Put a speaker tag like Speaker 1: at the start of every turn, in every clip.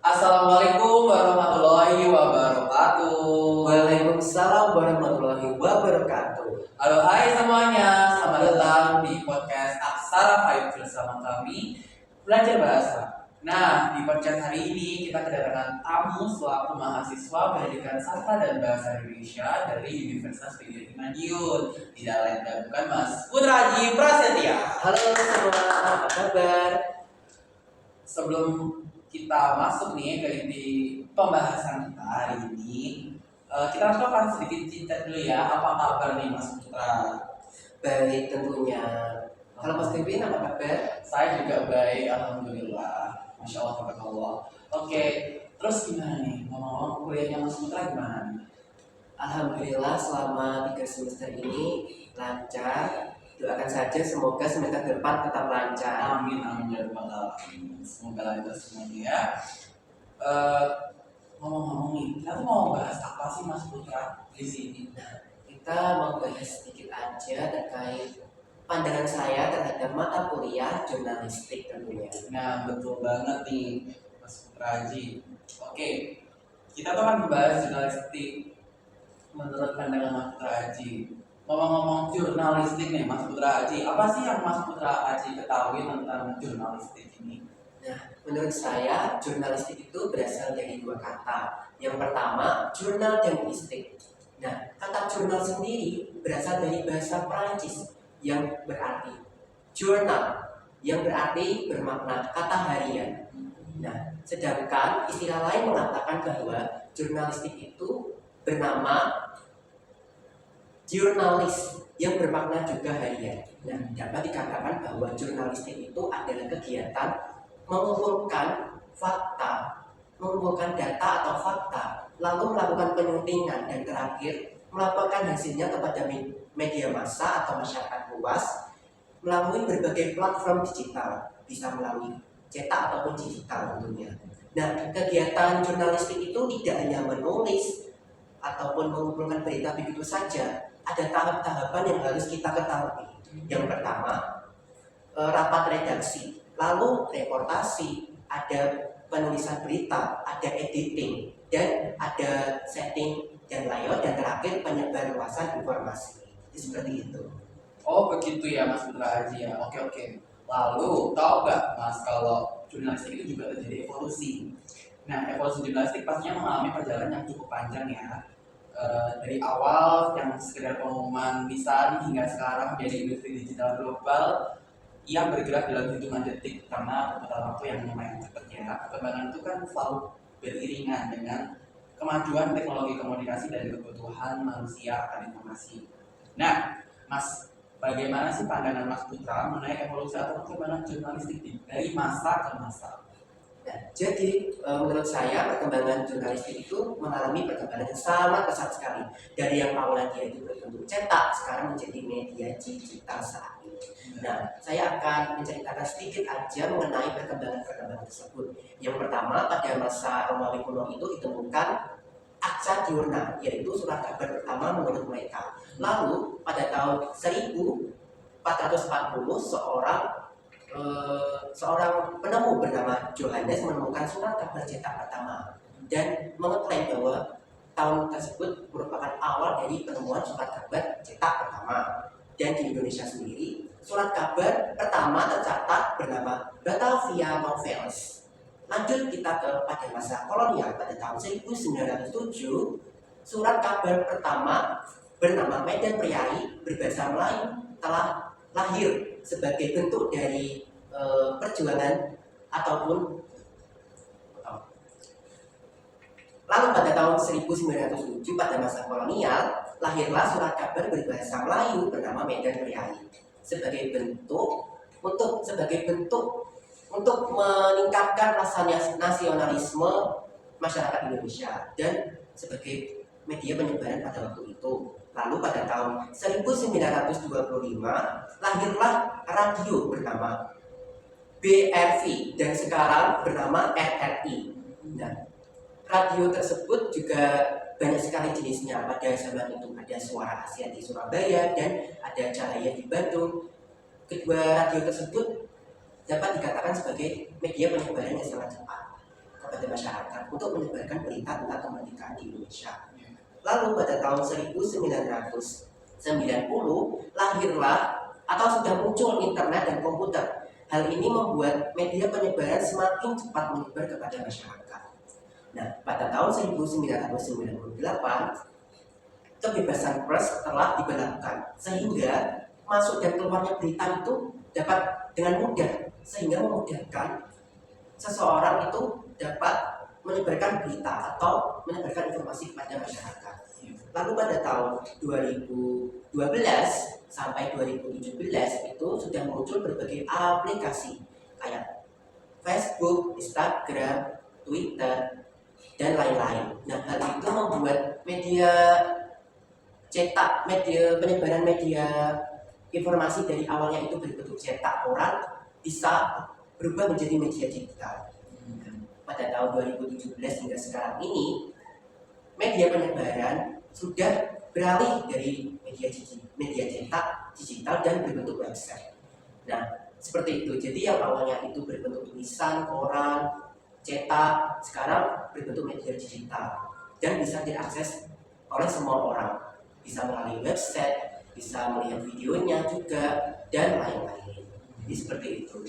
Speaker 1: Assalamualaikum warahmatullahi wabarakatuh.
Speaker 2: Waalaikumsalam warahmatullahi wabarakatuh.
Speaker 1: Halo, hai semuanya. Selamat datang di podcast Aksara Vibe bersama kami belajar bahasa. Nah, di podcast hari ini kita kedatangan tamu selaku mahasiswa pendidikan sastra dan bahasa Indonesia dari Universitas Pendidikan Madiun. Tidak lain dan bukan Mas Putra Haji Prasetya.
Speaker 2: Halo semua, apa kabar?
Speaker 1: Sebelum kita masuk nih ke inti pembahasan kita hari ini, kita harus akan sedikit cerita dulu ya, apa kabar nih Mas Putra?
Speaker 2: Baik tentunya. Halo Mas Kevin, apa kabar?
Speaker 1: Saya juga baik, alhamdulillah. Masya Allah, tabarakallah. Oke, terus gimana nih? Ngomong-ngomong kuliahnya Mas Putra gimana nih?
Speaker 2: Alhamdulillah selama 3 semester ini lancar. Doakan saja semoga semester depan tetap lancar.
Speaker 1: Amin, amin ya rabbal alamin. Semoga lancar semuanya ya. Ngomong-ngomong nih, kita tuh mau bahas apa sih Mas Putra di sini?
Speaker 2: Kita mau bahas sedikit aja terkait pandangan saya terhadap mata kuliah jurnalistik tentunya.
Speaker 1: Nah, betul banget nih Mas Putra Haji. Oke, kita tuh akan membahas jurnalistik menurut pandangan Mas Putra Haji. Ngomong-ngomong jurnalistik nih Mas Putra Haji, apa sih yang Mas Putra Haji ketahui tentang jurnalistik ini?
Speaker 2: Nah, menurut saya jurnalistik itu berasal dari 2 kata. Yang pertama, jurnal dan istik. Nah, kata jurnal sendiri berasal dari bahasa Prancis yang berarti jurnal, yang berarti bermakna kata harian. Nah, sedangkan istilah lain mengatakan bahwa jurnalistik itu bernama jurnalis yang bermakna juga harian. Nah, dapat dikatakan bahwa jurnalistik itu adalah kegiatan mengumpulkan fakta, mengumpulkan data atau fakta, lalu melakukan penyuntingan dan terakhir melaporkan hasilnya kepada media massa atau masyarakat luas melalui berbagai platform digital, bisa melalui cetak ataupun digital tentunya. Nah, kegiatan jurnalistik itu tidak hanya menulis ataupun mengumpulkan berita begitu saja. Ada tahap-tahapan yang harus kita ketahui. Yang pertama, rapat redaksi, lalu reportasi, ada penulisan berita, ada editing, dan ada setting dan layout, dan terakhir penyebarluasan informasi. Jadi seperti itu.
Speaker 1: Oh begitu ya Mas Putra Haji ya. Oke. Lalu tahu nggak Mas kalau jurnalistik itu juga terjadi evolusi. Nah, evolusi jurnalistik pastinya mengalami perjalanan yang cukup panjang ya. Dari awal yang sekedar pengumuman lisan hingga sekarang menjadi industri digital global yang bergerak dalam hitungan detik karena perputaran waktu yang lumayan cepat ya. Perkembangan itu kan selalu beriringan dengan kemajuan teknologi komunikasi dan kebutuhan manusia akan informasi. Nah, Mas, bagaimana sih pandangan Mas Putra mengenai evolusi atau perkembangan jurnalistik dari masa ke masa?
Speaker 2: Nah, jadi menurut saya perkembangan jurnalistik itu mengalami perkembangan yang sangat pesat sekali. Dari yang awalnya dia itu berbentuk cetak, sekarang menjadi media digital saat ini. Nah, saya akan menceritakan sedikit aja mengenai perkembangan tersebut. Yang pertama, pada masa Romawi kuno itu ditemukan Aksa Diurna, yaitu surat kabar pertama menurut mereka. Lalu pada tahun 1440 seorang penemu bernama Johannes menemukan surat kabar cetak pertama dan mengklaim bahwa tahun tersebut merupakan awal dari penemuan surat kabar cetak pertama. Dan di Indonesia sendiri, surat kabar pertama tercatat bernama Batavia Novels. Lanjut kita pada masa kolonial pada tahun 1907, surat kabar pertama bernama Medan Priai berbahasa Melayu telah lahir sebagai bentuk dari perjuangan ataupun lalu pada tahun 1907 pada masa kolonial lahirlah surat kabar berbahasa Melayu bernama Medan Priai sebagai bentuk untuk meningkatkan rasa nasionalisme masyarakat Indonesia dan sebagai media penyebaran pada waktu itu. Lalu pada tahun 1925 lahirlah radio bernama BRV dan sekarang bernama RRI. Nah, radio tersebut juga banyak sekali jenisnya. Pada zaman itu ada Suara Asia di Surabaya dan ada Cahaya di Bandung. Kedua radio tersebut dapat dikatakan sebagai media penyebaran yang sangat cepat kepada masyarakat untuk menyebarkan berita tentang kemerdekaan di Indonesia. Lalu pada tahun 1990 lahirlah atau sudah muncul internet dan komputer. Hal ini membuat media penyebaran semakin cepat menyebar kepada masyarakat. Nah, pada tahun 1998 kebebasan pers telah diberlakukan sehingga masuk dan keluarnya berita itu dapat dengan mudah, sehingga memudahkan seseorang itu dapat menyebarkan berita atau menyebarkan informasi kepada masyarakat. Lalu pada tahun 2012 sampai 2017 itu sudah muncul berbagai aplikasi kayak Facebook, Instagram, Twitter, dan lain-lain. Nah, hal itu membuat media cetak, media penyebaran media informasi dari awalnya itu berbentuk cetak koran bisa berubah menjadi media digital. Pada tahun 2017 hingga sekarang ini, media penyebaran sudah beralih dari media cetak digital dan berbentuk website. Nah, seperti itu. Jadi yang awalnya itu berbentuk tulisan, koran, cetak, sekarang berbentuk media digital dan bisa diakses oleh semua orang. Bisa melalui website, bisa melihat videonya juga, dan lain-lain. Jadi seperti itu.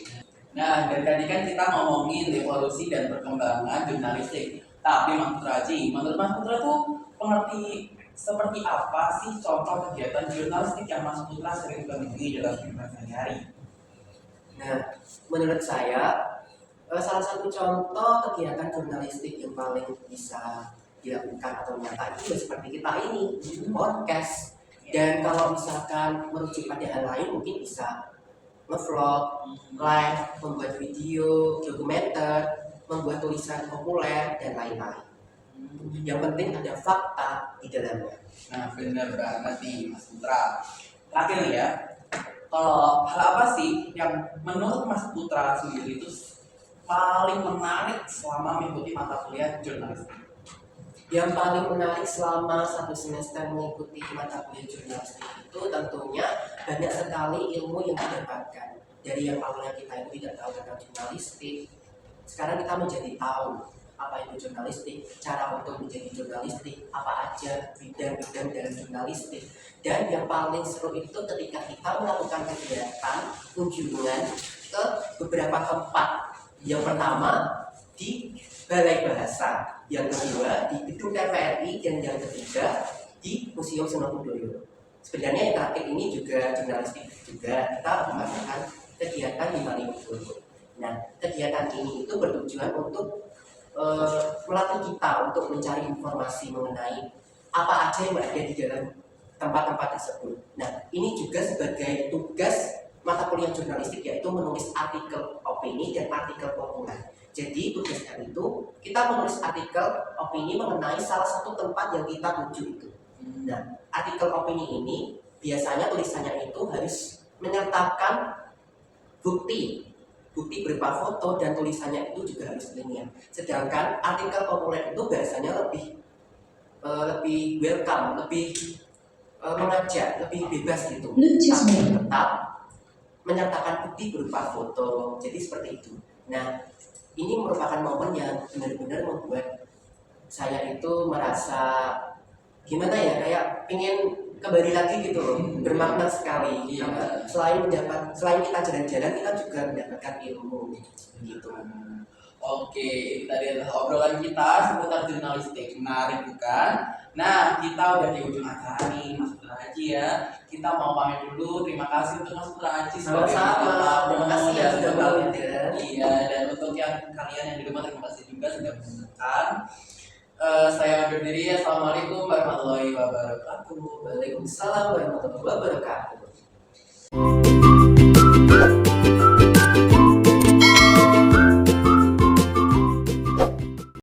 Speaker 1: Nah, dari tadi kan kita ngomongin evolusi dan perkembangan jurnalistik. Tapi Mas Putraji, menurut Mas Putra tuh pengerti seperti apa sih contoh kegiatan jurnalistik yang Mas Putra sering temui dalam kehidupan sehari-hari?
Speaker 2: Nah, menurut saya salah satu contoh kegiatan jurnalistik yang paling bisa dilakukan atau nyata itu seperti kita ini, podcast. Dan kalau misalkan merujuk pada hal lain mungkin bisa nge-vlog, live, membuat video, dokumenter, membuat tulisan populer, dan lain-lain. Yang penting ada fakta di dalamnya.
Speaker 1: Nah, benar banget nih Mas Putra. Terakhir nih ya, kalau hal apa sih yang menurut Mas Putra sendiri itu paling menarik selama mengikuti mata kuliah jurnalistik?
Speaker 2: Yang paling menarik selama satu semester mengikuti mata kuliah jurnalistik itu tentunya banyak sekali ilmu yang didapatkan. Dari yang awalnya kita itu tidak tahu tentang jurnalistik, sekarang kita menjadi tahu apa itu jurnalistik, cara untuk menjadi jurnalistik, apa aja bidang-bidang dalam jurnalistik. Dan yang paling seru itu ketika kita melakukan kegiatan kunjungan ke beberapa tempat. Yang pertama di Balai Bahasa, yang kedua di Gedung TVRI, dan yang ketiga di Museum Sunan. Sebenarnya yang terakhir ini juga jurnalistik juga, kita melakukan kegiatan di Malioboro. Nah, kegiatan ini itu bertujuan untuk melatih kita untuk mencari informasi mengenai apa aja yang ada di dalam tempat-tempat tersebut. Nah, ini juga sebagai tugas mata kuliah jurnalistik, yaitu menulis artikel opini dan artikel populer. Jadi tugasnya itu kita menulis artikel opini mengenai salah satu tempat yang kita tuju itu. Nah, artikel opini ini biasanya tulisannya itu harus menyertakan bukti berupa foto, dan tulisannya itu juga harus ilmiah. Sedangkan artikel populer itu biasanya lebih welcome, lebih mengajak, lebih bebas gitu. Tapi tetap menyertakan bukti berupa foto. Jadi seperti itu. Nah, ini merupakan momen yang benar-benar membuat saya itu merasa gimana ya, kayak pengen kembali lagi gitu loh, bermakna sekali. Selain kita jalan-jalan, kita juga mendapatkan ilmu gitu.
Speaker 1: Oke, itu tadi adalah obrolan kita seputar jurnalistik. Menarik bukan? Nah, kita udah di ujung acara nih, Mas Putra Haji ya. Kita mau pamit dulu. Terima kasih untuk Mas Putra Haji sebagai
Speaker 2: Sama-sama. Terima kasih ya sudah mengundang.
Speaker 1: Iya, dan untuk yang kalian yang di rumah terima kasih juga sudah menonton. Saya undur diri. Assalamualaikum warahmatullahi wabarakatuh.
Speaker 2: Waalaikumsalam warahmatullahi wabarakatuh.